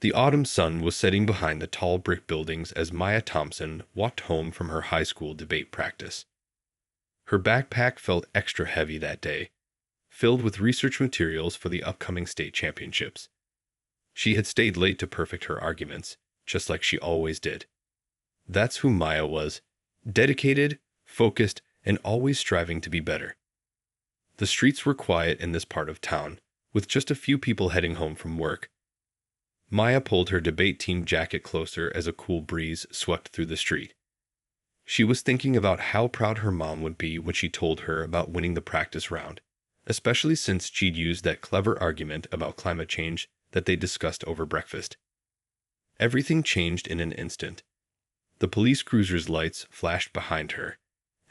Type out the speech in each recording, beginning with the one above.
The autumn sun was setting behind the tall brick buildings as Maya Thompson walked home from her high school debate practice. Her backpack felt extra heavy that day, filled with research materials for the upcoming state championships. She had stayed late to perfect her arguments, just like she always did. That's who Maya was: dedicated, focused, and always striving to be better. The streets were quiet in this part of town, with just a few people heading home from work. Maya pulled her debate team jacket closer as a cool breeze swept through the street. She was thinking about how proud her mom would be when she told her about winning the practice round, especially since she'd used that clever argument about climate change that they discussed over breakfast. Everything changed in an instant. The police cruiser's lights flashed behind her,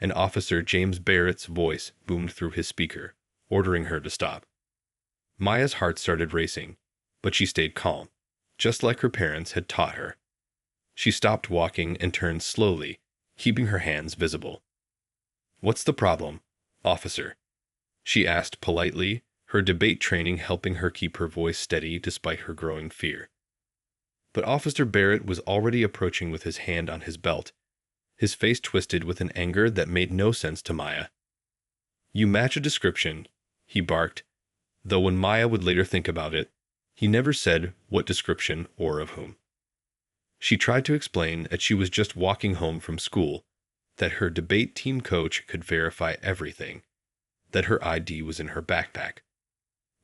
and Officer James Barrett's voice boomed through his speaker, ordering her to stop. Maya's heart started racing, but she stayed calm, just like her parents had taught her. She stopped walking and turned slowly, keeping her hands visible. "What's the problem, officer?" she asked politely, her debate training helping her keep her voice steady despite her growing fear. But Officer Barrett was already approaching with his hand on his belt, his face twisted with an anger that made no sense to Maya. "You match a description," he barked, though when Maya would later think about it, he never said what description or of whom. She tried to explain that she was just walking home from school, that her debate team coach could verify everything, that her ID was in her backpack.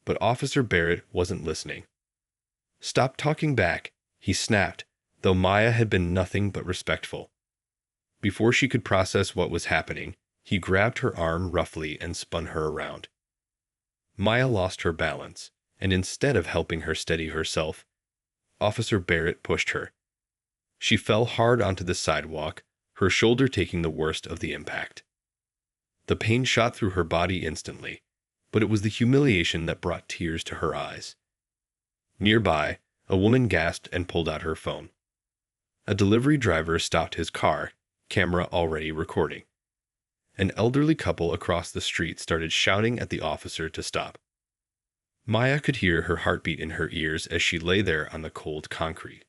But Officer Barrett wasn't listening. "Stop talking back," he snapped, though Maya had been nothing but respectful. Before she could process what was happening, he grabbed her arm roughly and spun her around. Maya lost her balance, and instead of helping her steady herself, Officer Barrett pushed her. She fell hard onto the sidewalk, her shoulder taking the worst of the impact. The pain shot through her body instantly, but it was the humiliation that brought tears to her eyes. Nearby, a woman gasped and pulled out her phone. A delivery driver stopped his car, camera already recording. An elderly couple across the street started shouting at the officer to stop. Maya could hear her heartbeat in her ears as she lay there on the cold concrete.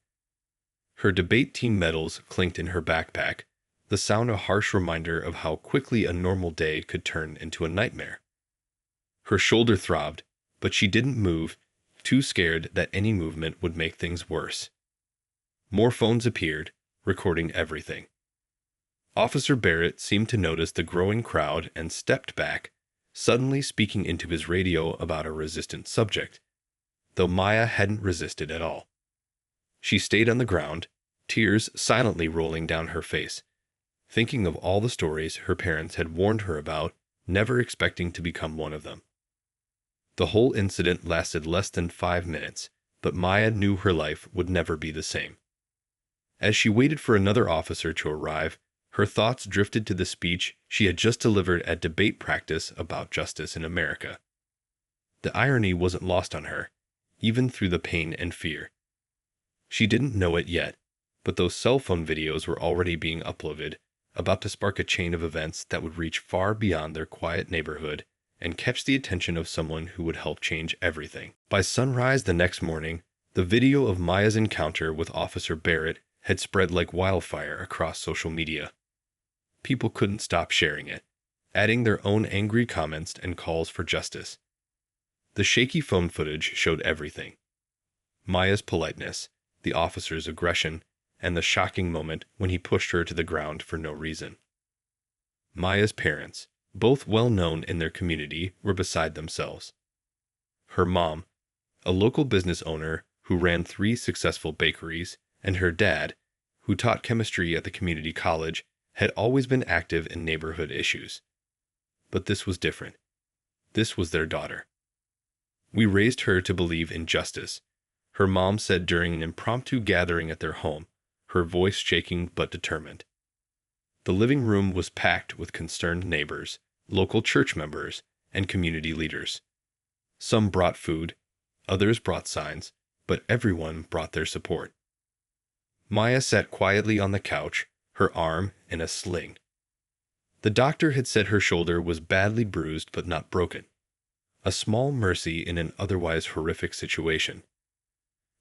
Her debate team medals clinked in her backpack, the sound a harsh reminder of how quickly a normal day could turn into a nightmare. Her shoulder throbbed, but she didn't move, too scared that any movement would make things worse. More phones appeared, recording everything. Officer Barrett seemed to notice the growing crowd and stepped back, suddenly speaking into his radio about a resistant subject, though Maya hadn't resisted at all. She stayed on the ground, tears silently rolling down her face, thinking of all the stories her parents had warned her about, never expecting to become one of them. The whole incident lasted less than 5 minutes, but Maya knew her life would never be the same. As she waited for another officer to arrive, her thoughts drifted to the speech she had just delivered at debate practice about justice in America. The irony wasn't lost on her, even through the pain and fear. She didn't know it yet, but those cell phone videos were already being uploaded, about to spark a chain of events that would reach far beyond their quiet neighborhood and catch the attention of someone who would help change everything. By sunrise the next morning, the video of Maya's encounter with Officer Barrett had spread like wildfire across social media. People couldn't stop sharing it, adding their own angry comments and calls for justice. The shaky phone footage showed everything: Maya's politeness, the officer's aggression, and the shocking moment when he pushed her to the ground for no reason. Maya's parents, both well known in their community, were beside themselves. Her mom, a local business owner who ran 3 successful bakeries, and her dad, who taught chemistry at the community college, had always been active in neighborhood issues. But this was different. This was their daughter. "We raised her to believe in justice," her mom said during an impromptu gathering at their home, her voice shaking but determined. The living room was packed with concerned neighbors, local church members, and community leaders. Some brought food, others brought signs, but everyone brought their support. Maya sat quietly on the couch, her arm in a sling. The doctor had said her shoulder was badly bruised but not broken, a small mercy in an otherwise horrific situation.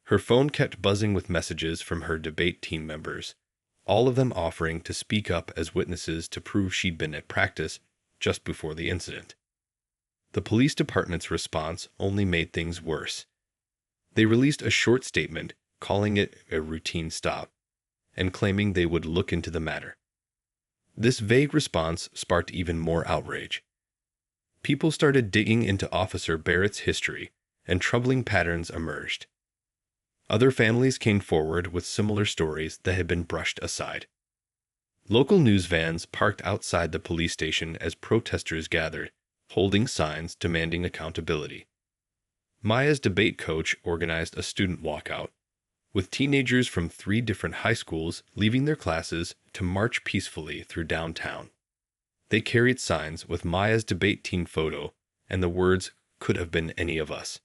Her phone kept buzzing with messages from her debate team members, all of them offering to speak up as witnesses to prove she'd been at practice just before the incident. The police department's response only made things worse. They released a short statement calling it a routine stop and claiming they would look into the matter. This vague response sparked even more outrage. People started digging into Officer Barrett's history, and troubling patterns emerged. Other families came forward with similar stories that had been brushed aside. Local news vans parked outside the police station as protesters gathered, holding signs demanding accountability. Maya's debate coach organized a student walkout, with teenagers from 3 different high schools leaving their classes to march peacefully through downtown. They carried signs with Maya's debate team photo and the words, "Could have been any of us."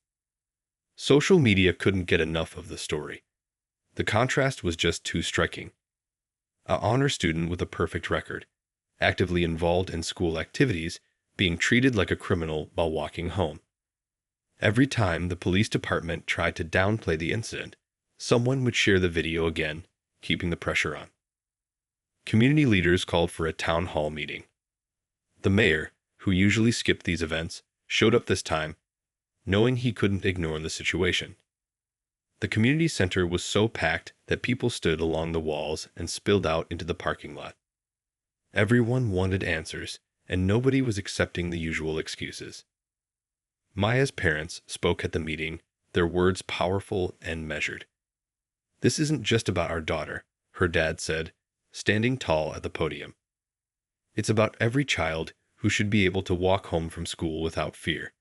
Social media couldn't get enough of the story. The contrast was just too striking. An honor student with a perfect record, actively involved in school activities, being treated like a criminal while walking home. Every time the police department tried to downplay the incident, someone would share the video again, keeping the pressure on. Community leaders called for a town hall meeting. The mayor, who usually skipped these events, showed up this time, knowing he couldn't ignore the situation. The community center was so packed that people stood along the walls and spilled out into the parking lot. Everyone wanted answers, and nobody was accepting the usual excuses. Maya's parents spoke at the meeting, their words powerful and measured. "This isn't just about our daughter," her dad said, standing tall at the podium. "It's about every child who should be able to walk home from school without fear.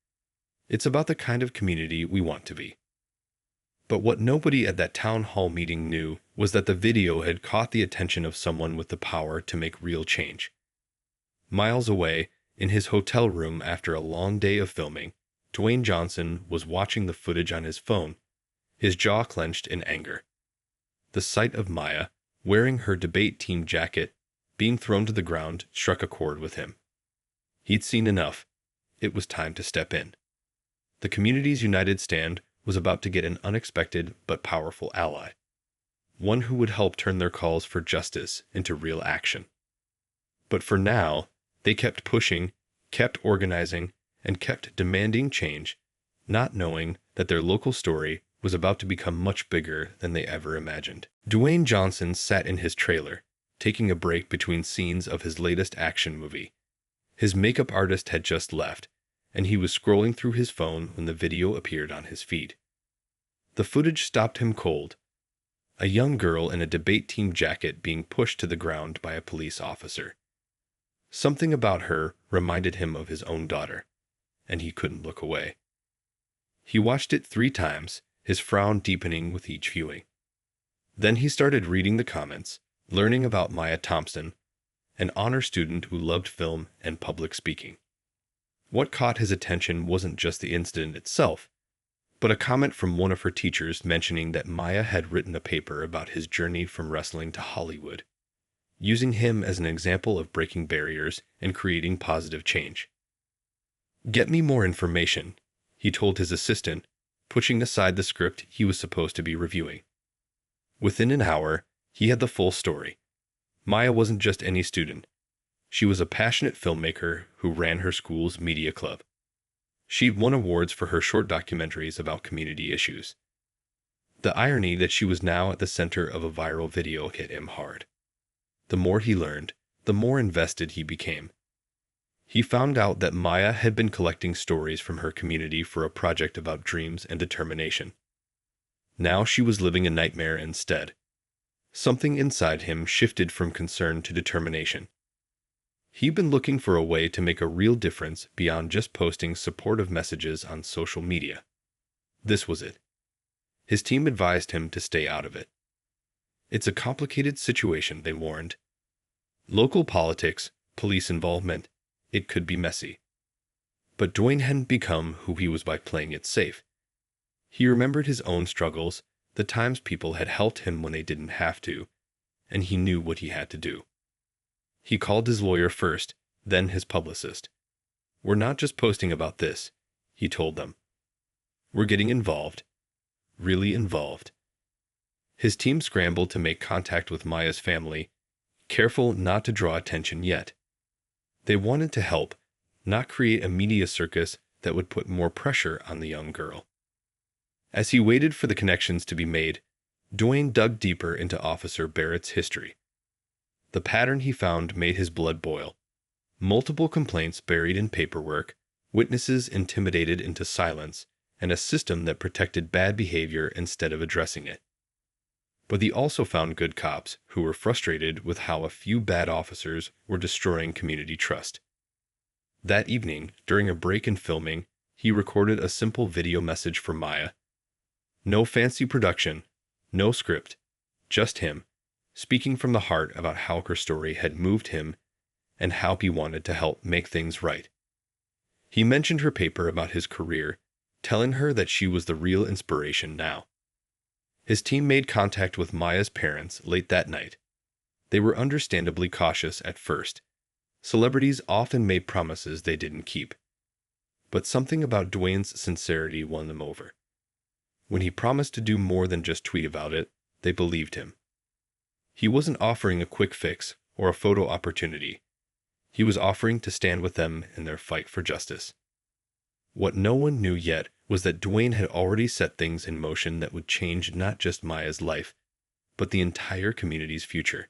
It's about the kind of community we want to be." But what nobody at that town hall meeting knew was that the video had caught the attention of someone with the power to make real change. Miles away, in his hotel room after a long day of filming, Dwayne Johnson was watching the footage on his phone, his jaw clenched in anger. The sight of Maya, wearing her debate team jacket, being thrown to the ground struck a chord with him. He'd seen enough. It was time to step in. The community's united stand was about to get an unexpected but powerful ally, one who would help turn their calls for justice into real action. But for now, they kept pushing, kept organizing, and kept demanding change, not knowing that their local story was about to become much bigger than they ever imagined. Dwayne Johnson sat in his trailer, taking a break between scenes of his latest action movie. His makeup artist had just left, and he was scrolling through his phone when the video appeared on his feed. The footage stopped him cold. A young girl in a debate team jacket being pushed to the ground by a police officer. Something about her reminded him of his own daughter, and he couldn't look away. He watched it 3 times, his frown deepening with each viewing. Then he started reading the comments, learning about Maya Thompson, an honor student who loved film and public speaking. What caught his attention wasn't just the incident itself, but a comment from one of her teachers mentioning that Maya had written a paper about his journey from wrestling to Hollywood, using him as an example of breaking barriers and creating positive change. "Get me more information," he told his assistant, pushing aside the script he was supposed to be reviewing. Within an hour, he had the full story. Maya wasn't just any student. She was a passionate filmmaker who ran her school's media club. She'd won awards for her short documentaries about community issues. The irony that she was now at the center of a viral video hit him hard. The more he learned, the more invested he became. He found out that Maya had been collecting stories from her community for a project about dreams and determination. Now she was living a nightmare instead. Something inside him shifted from concern to determination. He'd been looking for a way to make a real difference beyond just posting supportive messages on social media. This was it. His team advised him to stay out of it. "It's a complicated situation," they warned. Local politics, police involvement, it could be messy. But Dwayne hadn't become who he was by playing it safe. He remembered his own struggles, the times people had helped him when they didn't have to, and he knew what he had to do. He called his lawyer first, then his publicist. "We're not just posting about this," he told them. "We're getting involved. really involved. His team scrambled to make contact with Maya's family, careful not to draw attention yet. They wanted to help, not create a media circus that would put more pressure on the young girl. As he waited for the connections to be made, Dwayne dug deeper into Officer Barrett's history. The pattern he found made his blood boil. Multiple complaints buried in paperwork, witnesses intimidated into silence, and a system that protected bad behavior instead of addressing it. But he also found good cops who were frustrated with how a few bad officers were destroying community trust. That evening, during a break in filming, he recorded a simple video message for Maya. No fancy production, no script, just him, speaking from the heart about how her story had moved him and how he wanted to help make things right. He mentioned her paper about his career, telling her that she was the real inspiration now. His team made contact with Maya's parents late that night. They were understandably cautious at first. Celebrities often made promises they didn't keep. But something about Dwayne's sincerity won them over. When he promised to do more than just tweet about it, they believed him. He wasn't offering a quick fix or a photo opportunity. He was offering to stand with them in their fight for justice. What no one knew yet was that Dwayne had already set things in motion that would change not just Maya's life, but the entire community's future.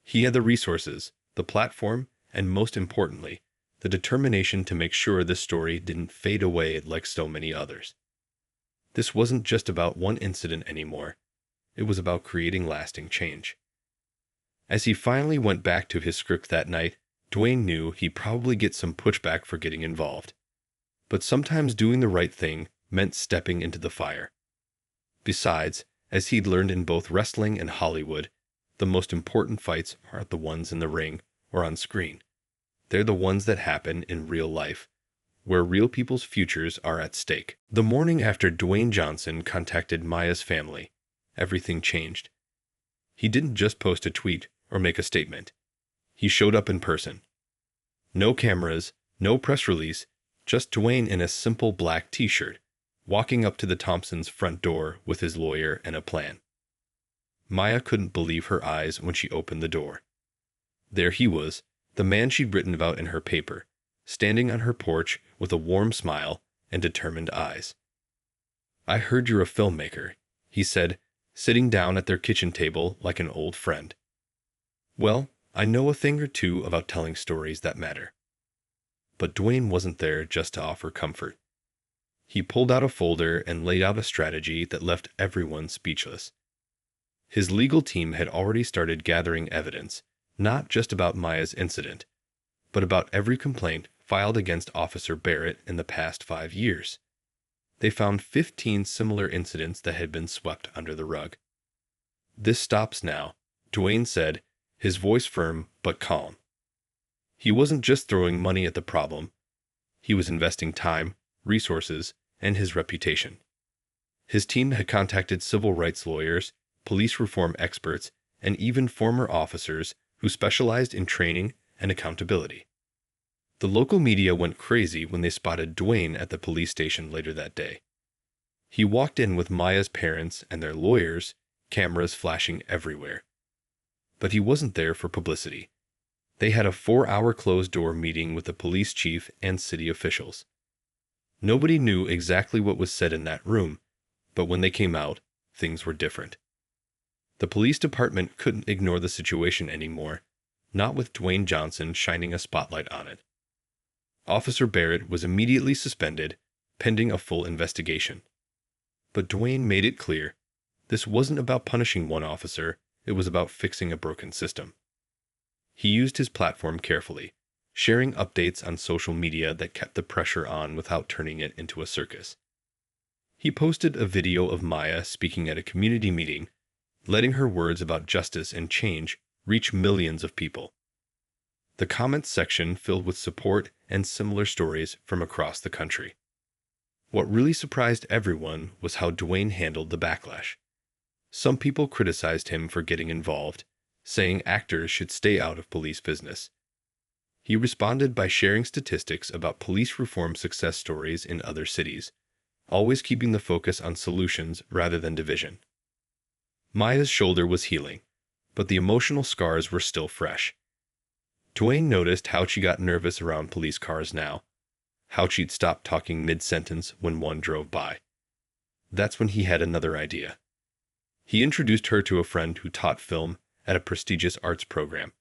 He had the resources, the platform, and most importantly, the determination to make sure this story didn't fade away like so many others. This wasn't just about one incident anymore. It was about creating lasting change. As he finally went back to his script that night, Dwayne knew he'd probably get some pushback for getting involved. But sometimes doing the right thing meant stepping into the fire. Besides, as he'd learned in both wrestling and Hollywood, the most important fights aren't the ones in the ring or on screen. They're the ones that happen in real life, where real people's futures are at stake. The morning after Dwayne Johnson contacted Maya's family, everything changed. He didn't just post a tweet or make a statement. He showed up in person. No cameras, no press release, just Dwayne in a simple black t-shirt, walking up to the Thompsons' front door with his lawyer and a plan. Maya couldn't believe her eyes when she opened the door. There he was, the man she'd written about in her paper, standing on her porch with a warm smile and determined eyes. "I heard you're a filmmaker," he said, sitting down at their kitchen table like an old friend. "Well, I know a thing or two about telling stories that matter." But Dwayne wasn't there just to offer comfort. He pulled out a folder and laid out a strategy that left everyone speechless. His legal team had already started gathering evidence, not just about Maya's incident, but about every complaint filed against Officer Barrett in the past 5 years. They found 15 similar incidents that had been swept under the rug. "This stops now," Dwayne said, his voice firm but calm. He wasn't just throwing money at the problem. He was investing time, resources, and his reputation. His team had contacted civil rights lawyers, police reform experts, and even former officers who specialized in training and accountability. The local media went crazy when they spotted Dwayne at the police station later that day. He walked in with Maya's parents and their lawyers, cameras flashing everywhere. But he wasn't there for publicity. They had a 4-hour closed-door meeting with the police chief and city officials. Nobody knew exactly what was said in that room, but when they came out, things were different. The police department couldn't ignore the situation anymore, not with Dwayne Johnson shining a spotlight on it. Officer Barrett was immediately suspended, pending a full investigation. But Dwayne made it clear, this wasn't about punishing one officer, it was about fixing a broken system. He used his platform carefully, sharing updates on social media that kept the pressure on without turning it into a circus. He posted a video of Maya speaking at a community meeting, letting her words about justice and change reach millions of people. The comments section filled with support and similar stories from across the country. What really surprised everyone was how Dwayne handled the backlash. Some people criticized him for getting involved, saying actors should stay out of police business. He responded by sharing statistics about police reform success stories in other cities, always keeping the focus on solutions rather than division. Maya's shoulder was healing, but the emotional scars were still fresh. Dwayne noticed how she got nervous around police cars now, how she'd stop talking mid-sentence when one drove by. That's when he had another idea. He introduced her to a friend who taught film at a prestigious arts program,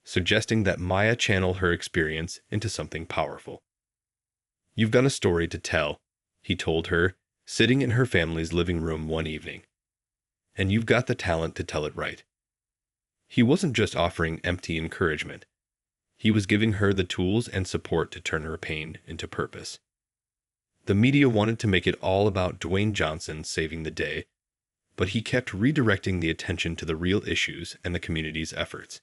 suggesting that Maya channel her experience into something powerful. "You've got a story to tell," he told her, sitting in her family's living room one evening. "And you've got the talent to tell it right." He wasn't just offering empty encouragement. He was giving her the tools and support to turn her pain into purpose. The media wanted to make it all about Dwayne Johnson saving the day, but he kept redirecting the attention to the real issues and the community's efforts.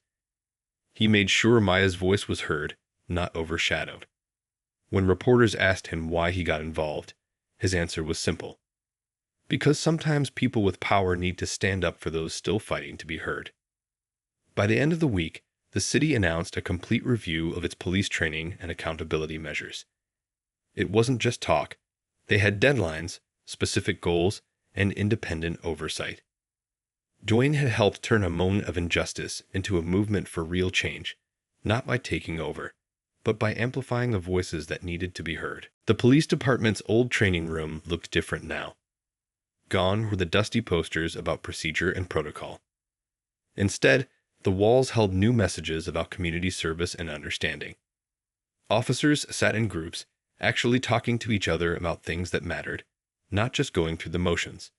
He made sure Maya's voice was heard, not overshadowed. When reporters asked him why he got involved, his answer was simple: because sometimes people with power need to stand up for those still fighting to be heard. By the end of the week, the city announced a complete review of its police training and accountability measures. It wasn't just talk. They had deadlines, specific goals, and independent oversight. Dwayne had helped turn a moment of injustice into a movement for real change, not by taking over, but by amplifying the voices that needed to be heard. The police department's old training room looked different now. Gone were the dusty posters about procedure and protocol. Instead, the walls held new messages about community service and understanding. Officers sat in groups, actually talking to each other about things that mattered, not just going through the motions.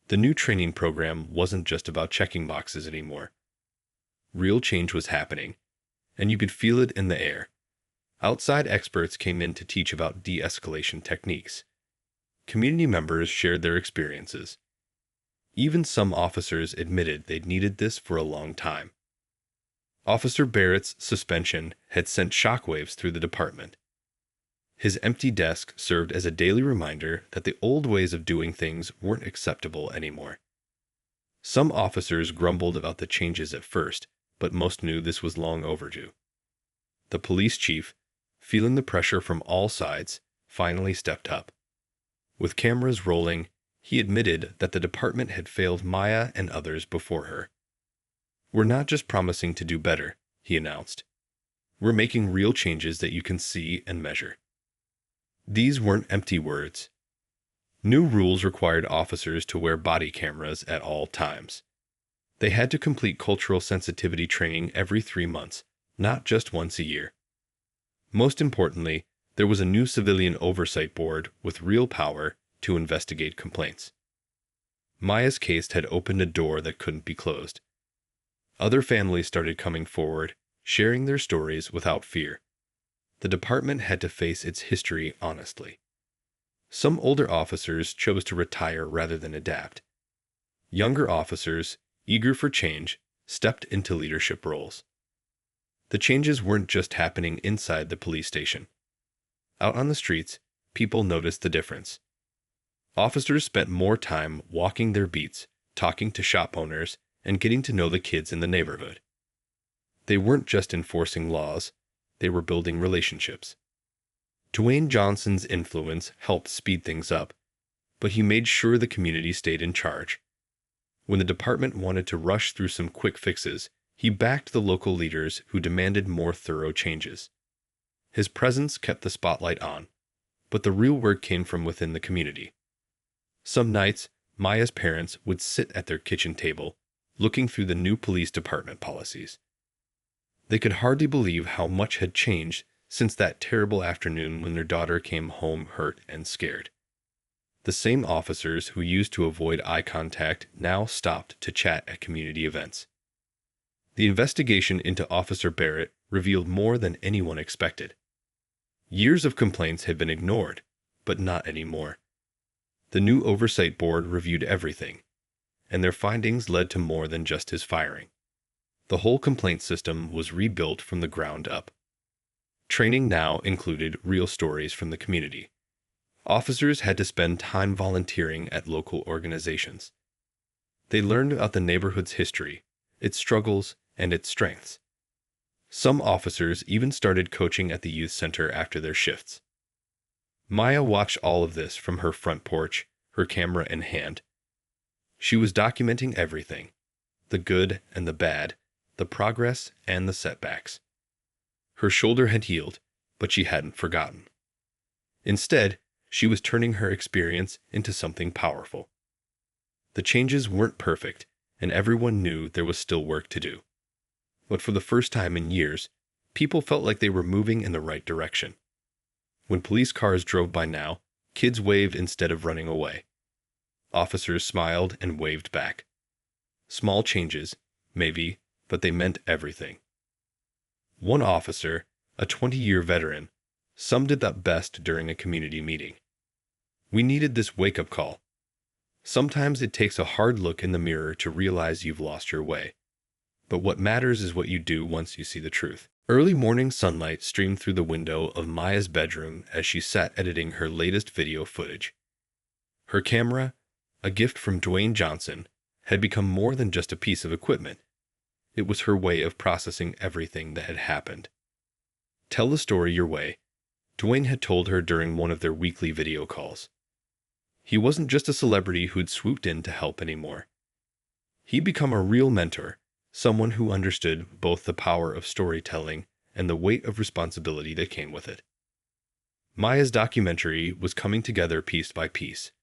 The new training program wasn't just about checking boxes anymore. Real change was happening, and you could feel it in the air. Outside experts came in to teach about de-escalation techniques. Community members shared their experiences. Even some officers admitted they'd needed this for a long time. Officer Barrett's suspension had sent shockwaves through the department. His empty desk served as a daily reminder that the old ways of doing things weren't acceptable anymore. Some officers grumbled about the changes at first, but most knew this was long overdue. The police chief, feeling the pressure from all sides, finally stepped up. With cameras rolling, he admitted that the department had failed Maya and others before her. "We're not just promising to do better," he announced. "We're making real changes that you can see and measure." These weren't empty words. New rules required officers to wear body cameras at all times. They had to complete cultural sensitivity training every 3 months, not just once a year. Most importantly, there was a new civilian oversight board with real power to investigate complaints. Maya's case had opened a door that couldn't be closed. Other families started coming forward, sharing their stories without fear. The department had to face its history honestly. Some older officers chose to retire rather than adapt. Younger officers, eager for change, stepped into leadership roles. The changes weren't just happening inside the police station. Out on the streets, people noticed the difference. Officers spent more time walking their beats, talking to shop owners, and getting to know the kids in the neighborhood. They weren't just enforcing laws, they were building relationships. Dwayne Johnson's influence helped speed things up, but he made sure the community stayed in charge. When the department wanted to rush through some quick fixes, he backed the local leaders who demanded more thorough changes. His presence kept the spotlight on, but the real work came from within the community. Some nights, Maya's parents would sit at their kitchen table, looking through the new police department policies. They could hardly believe how much had changed since that terrible afternoon when their daughter came home hurt and scared. The same officers who used to avoid eye contact now stopped to chat at community events. The investigation into Officer Barrett revealed more than anyone expected. Years of complaints had been ignored, but not anymore. The new oversight board reviewed everything, and their findings led to more than just his firing. The whole complaint system was rebuilt from the ground up. Training now included real stories from the community. Officers had to spend time volunteering at local organizations. They learned about the neighborhood's history, its struggles, and its strengths. Some officers even started coaching at the youth center after their shifts. Maya watched all of this from her front porch, her camera in hand. She was documenting everything, the good and the bad, the progress and the setbacks. Her shoulder had healed, but she hadn't forgotten. Instead, she was turning her experience into something powerful. The changes weren't perfect, and everyone knew there was still work to do. But for the first time in years, people felt like they were moving in the right direction. When police cars drove by now, kids waved instead of running away. Officers smiled and waved back. Small changes, maybe, but they meant everything. One officer, a 20-year veteran, summed it up best during a community meeting. "We needed this wake-up call. Sometimes it takes a hard look in the mirror to realize you've lost your way. But what matters is what you do once you see the truth." Early morning sunlight streamed through the window of Maya's bedroom as she sat editing her latest video footage. Her camera, a gift from Dwayne Johnson, had become more than just a piece of equipment. It was her way of processing everything that had happened. "Tell the story your way," Dwayne had told her during one of their weekly video calls. He wasn't just a celebrity who'd swooped in to help anymore. He'd become a real mentor, someone who understood both the power of storytelling and the weight of responsibility that came with it. Maya's documentary was coming together piece by piece.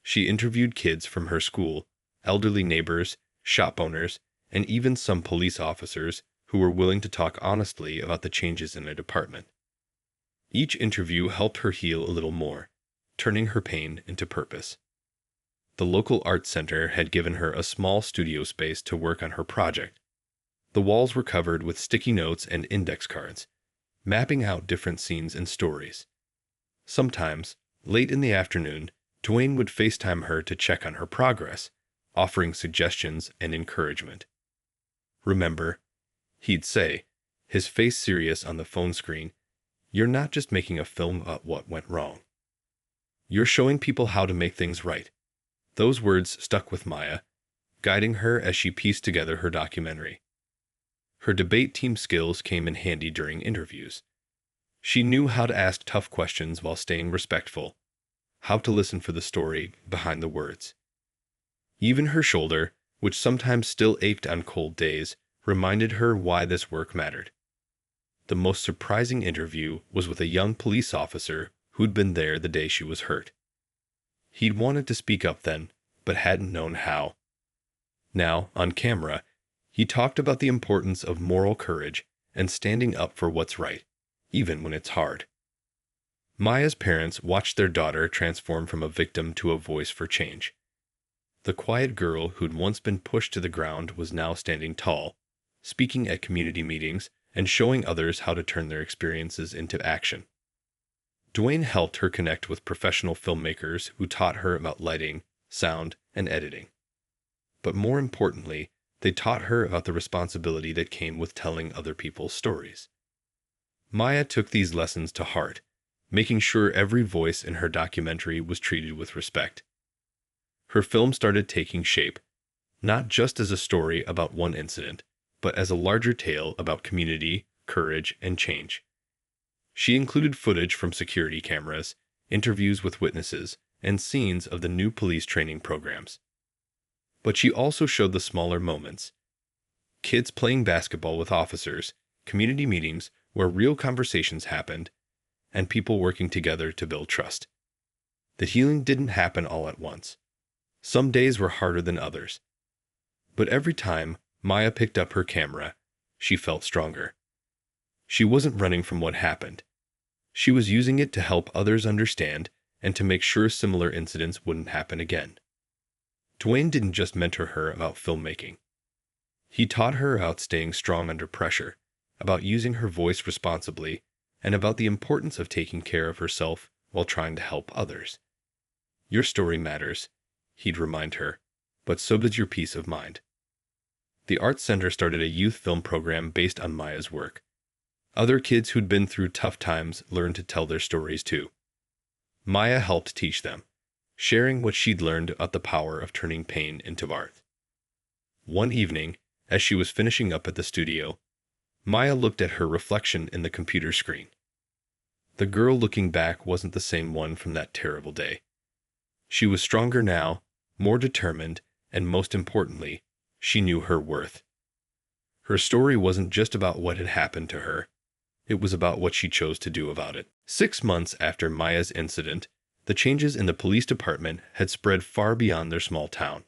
She interviewed kids from her school, elderly neighbors, shop owners, and even some police officers who were willing to talk honestly about the changes in their department. Each interview helped her heal a little more, turning her pain into purpose. The local art center had given her a small studio space to work on her project. The walls were covered with sticky notes and index cards, mapping out different scenes and stories. Sometimes, late in the afternoon, Dwayne would FaceTime her to check on her progress, offering suggestions and encouragement. "Remember," he'd say, his face serious on the phone screen, "you're not just making a film about what went wrong. You're showing people how to make things right." Those words stuck with Maya, guiding her as she pieced together her documentary. Her debate team skills came in handy during interviews. She knew how to ask tough questions while staying respectful, how to listen for the story behind the words. Even her shoulder, which sometimes still ached on cold days, reminded her why this work mattered. The most surprising interview was with a young police officer who'd been there the day she was hurt. He'd wanted to speak up then, but hadn't known how. Now, on camera, he talked about the importance of moral courage and standing up for what's right, even when it's hard. Maya's parents watched their daughter transform from a victim to a voice for change. The quiet girl who'd once been pushed to the ground was now standing tall, speaking at community meetings and showing others how to turn their experiences into action. Dwayne helped her connect with professional filmmakers who taught her about lighting, sound, and editing. But more importantly, they taught her about the responsibility that came with telling other people's stories. Maya took these lessons to heart, making sure every voice in her documentary was treated with respect. Her film started taking shape, not just as a story about one incident, but as a larger tale about community, courage, and change. She included footage from security cameras, interviews with witnesses, and scenes of the new police training programs. But she also showed the smaller moments. Kids playing basketball with officers, community meetings where real conversations happened, and people working together to build trust. The healing didn't happen all at once. Some days were harder than others. But every time Maya picked up her camera, she felt stronger. She wasn't running from what happened. She was using it to help others understand and to make sure similar incidents wouldn't happen again. Dwayne didn't just mentor her about filmmaking. He taught her about staying strong under pressure, about using her voice responsibly, and about the importance of taking care of herself while trying to help others. "Your story matters," he'd remind her, "but so does your peace of mind." The Arts Center started a youth film program based on Maya's work. Other kids who'd been through tough times learned to tell their stories too. Maya helped teach them, sharing what she'd learned about the power of turning pain into art. One evening, as she was finishing up at the studio, Maya looked at her reflection in the computer screen. The girl looking back wasn't the same one from that terrible day. She was stronger now, more determined, and most importantly, she knew her worth. Her story wasn't just about what had happened to her. It was about what she chose to do about it. 6 months after Maya's incident, the changes in the police department had spread far beyond their small town.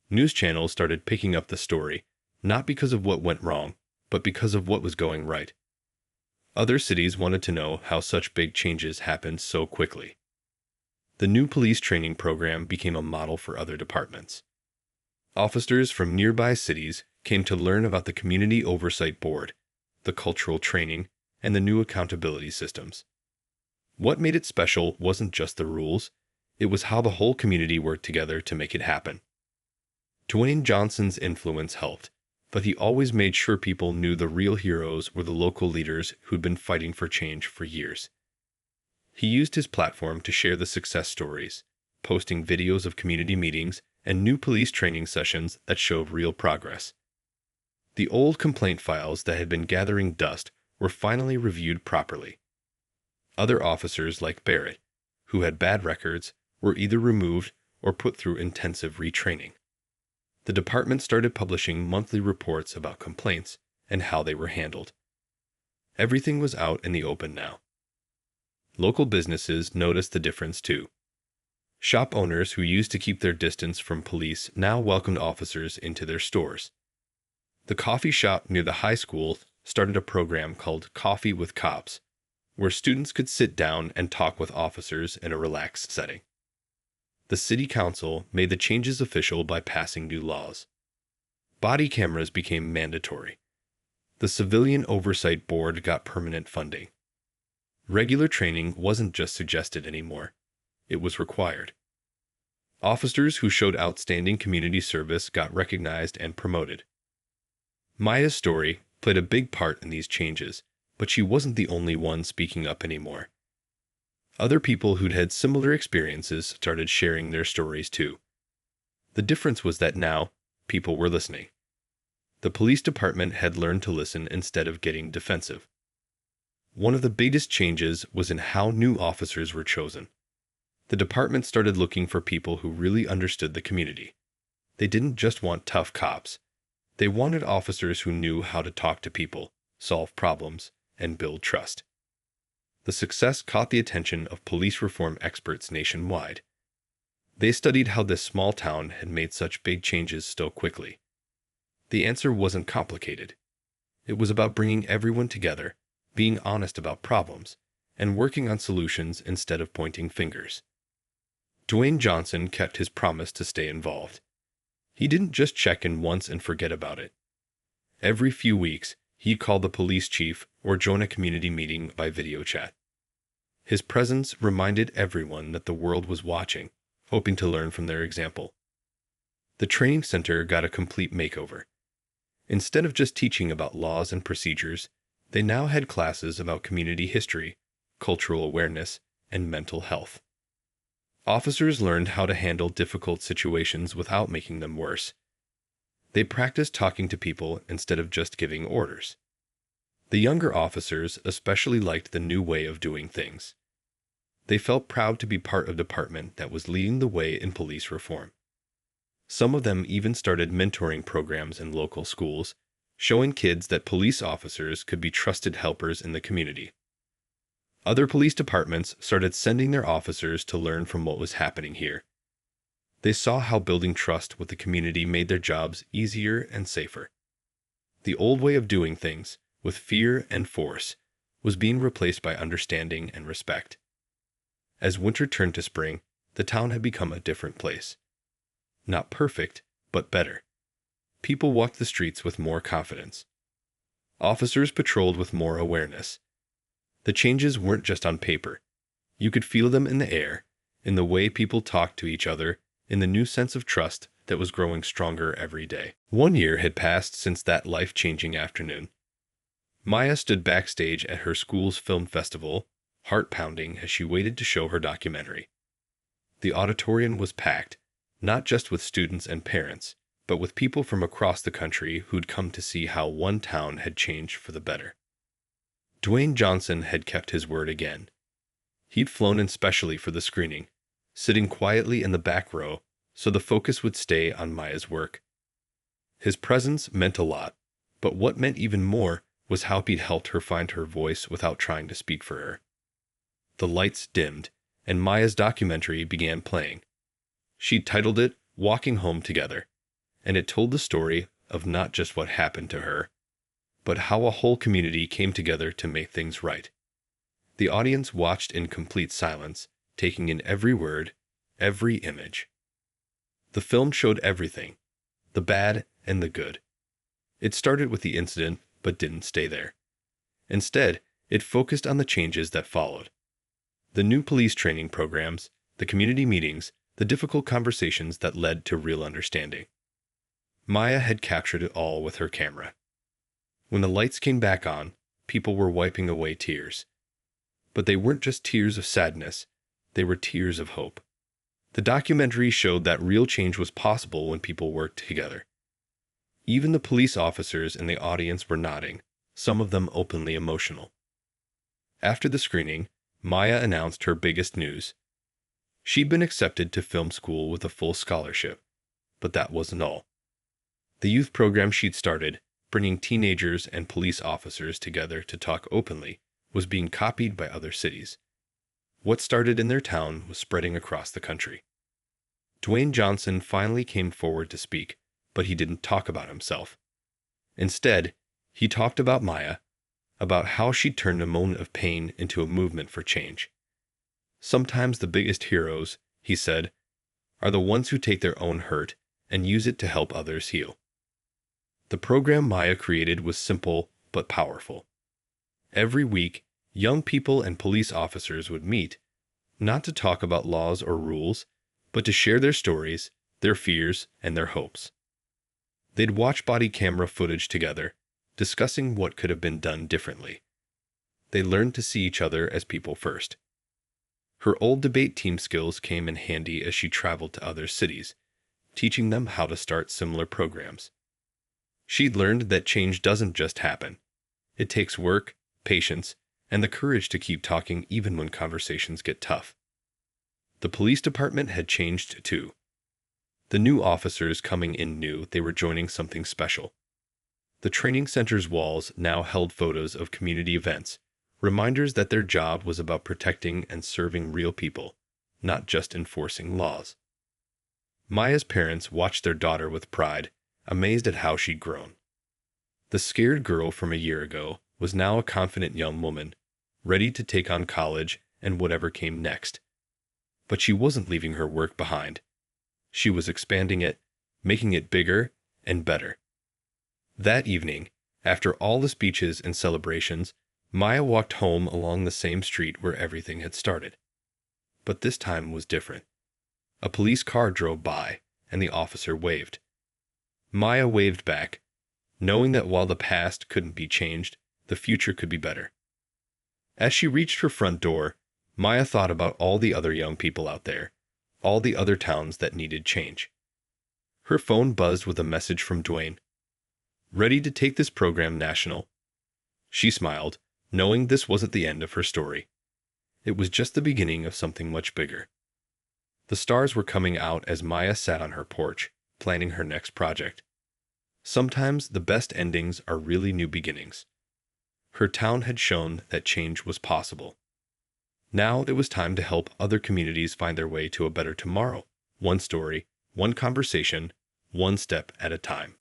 News channels started picking up the story, not because of what went wrong, but because of what was going right. Other cities wanted to know how such big changes happened so quickly. The new police training program became a model for other departments. Officers from nearby cities came to learn about the Community Oversight Board, the cultural training, and the new accountability systems. What made it special wasn't just the rules, it was how the whole community worked together to make it happen. Dwayne Johnson's influence helped, but he always made sure people knew the real heroes were the local leaders who'd been fighting for change for years. He used his platform to share the success stories, posting videos of community meetings and new police training sessions that showed real progress. The old complaint files that had been gathering dust were finally reviewed properly. Other officers like Barrett, who had bad records, were either removed or put through intensive retraining. The department started publishing monthly reports about complaints and how they were handled. Everything was out in the open now. Local businesses noticed the difference too. Shop owners who used to keep their distance from police now welcomed officers into their stores. The coffee shop near the high school started a program called Coffee with Cops, where students could sit down and talk with officers in a relaxed setting. The city council made the changes official by passing new laws. Body cameras became mandatory. The Civilian Oversight Board got permanent funding. Regular training wasn't just suggested anymore. It was required. Officers who showed outstanding community service got recognized and promoted. Maya's story played a big part in these changes, but she wasn't the only one speaking up anymore. Other people who'd had similar experiences started sharing their stories too. The difference was that now, people were listening. The police department had learned to listen instead of getting defensive. One of the biggest changes was in how new officers were chosen. The department started looking for people who really understood the community. They didn't just want tough cops. They wanted officers who knew how to talk to people, solve problems, and build trust. The success caught the attention of police reform experts nationwide. They studied how this small town had made such big changes so quickly. The answer wasn't complicated. It was about bringing everyone together, being honest about problems, and working on solutions instead of pointing fingers. Dwayne Johnson kept his promise to stay involved. He didn't just check in once and forget about it. Every few weeks, he'd call the police chief or join a community meeting by video chat. His presence reminded everyone that the world was watching, hoping to learn from their example. The training center got a complete makeover. Instead of just teaching about laws and procedures, they now had classes about community history, cultural awareness, and mental health. Officers learned how to handle difficult situations without making them worse. They practiced talking to people instead of just giving orders. The younger officers especially liked the new way of doing things. They felt proud to be part of a department that was leading the way in police reform. Some of them even started mentoring programs in local schools, showing kids that police officers could be trusted helpers in the community. Other police departments started sending their officers to learn from what was happening here. They saw how building trust with the community made their jobs easier and safer. The old way of doing things, with fear and force, was being replaced by understanding and respect. As winter turned to spring, the town had become a different place. Not perfect, but better. People walked the streets with more confidence. Officers patrolled with more awareness. The changes weren't just on paper. You could feel them in the air, in the way people talked to each other, in the new sense of trust that was growing stronger every day. 1 year had passed since that life-changing afternoon. Maya stood backstage at her school's film festival, heart-pounding as she waited to show her documentary. The auditorium was packed, not just with students and parents, but with people from across the country who'd come to see how one town had changed for the better. Dwayne Johnson had kept his word again. He'd flown in specially for the screening, sitting quietly in the back row so the focus would stay on Maya's work. His presence meant a lot, but what meant even more was how he'd helped her find her voice without trying to speak for her. The lights dimmed, and Maya's documentary began playing. She titled it Walking Home Together, and it told the story of not just what happened to her, but how a whole community came together to make things right. The audience watched in complete silence, taking in every word, every image. The film showed everything, the bad and the good. It started with the incident, but didn't stay there. Instead, it focused on the changes that followed. The new police training programs, the community meetings, the difficult conversations that led to real understanding. Maya had captured it all with her camera. When the lights came back on, people were wiping away tears. But they weren't just tears of sadness, they were tears of hope. The documentary showed that real change was possible when people worked together. Even the police officers in the audience were nodding, some of them openly emotional. After the screening, Maya announced her biggest news. She'd been accepted to film school with a full scholarship, but that wasn't all. The youth program she'd started, bringing teenagers and police officers together to talk openly, was being copied by other cities. What started in their town was spreading across the country. Dwayne Johnson finally came forward to speak, but he didn't talk about himself. Instead, he talked about Maya, about how she turned a moment of pain into a movement for change. Sometimes the biggest heroes, he said, are the ones who take their own hurt and use it to help others heal. The program Maya created was simple but powerful. Every week, young people and police officers would meet, not to talk about laws or rules, but to share their stories, their fears, and their hopes. They'd watch body camera footage together, discussing what could have been done differently. They learned to see each other as people first. Her old debate team skills came in handy as she traveled to other cities, teaching them how to start similar programs. She'd learned that change doesn't just happen. It takes work, patience, and the courage to keep talking even when conversations get tough. The police department had changed too. The new officers coming in knew they were joining something special. The training center's walls now held photos of community events, reminders that their job was about protecting and serving real people, not just enforcing laws. Maya's parents watched their daughter with pride, amazed at how she'd grown. The scared girl from a year ago was now a confident young woman, ready to take on college and whatever came next. But she wasn't leaving her work behind. She was expanding it, making it bigger and better. That evening, after all the speeches and celebrations, Maya walked home along the same street where everything had started. But this time was different. A police car drove by, and the officer waved. Maya waved back, knowing that while the past couldn't be changed, the future could be better. As she reached her front door, Maya thought about all the other young people out there, all the other towns that needed change. Her phone buzzed with a message from Dwayne. Ready to take this program national? She smiled, knowing this wasn't the end of her story. It was just the beginning of something much bigger. The stars were coming out as Maya sat on her porch, planning her next project. Sometimes the best endings are really new beginnings. Her town had shown that change was possible. Now it was time to help other communities find their way to a better tomorrow, one story, one conversation, one step at a time.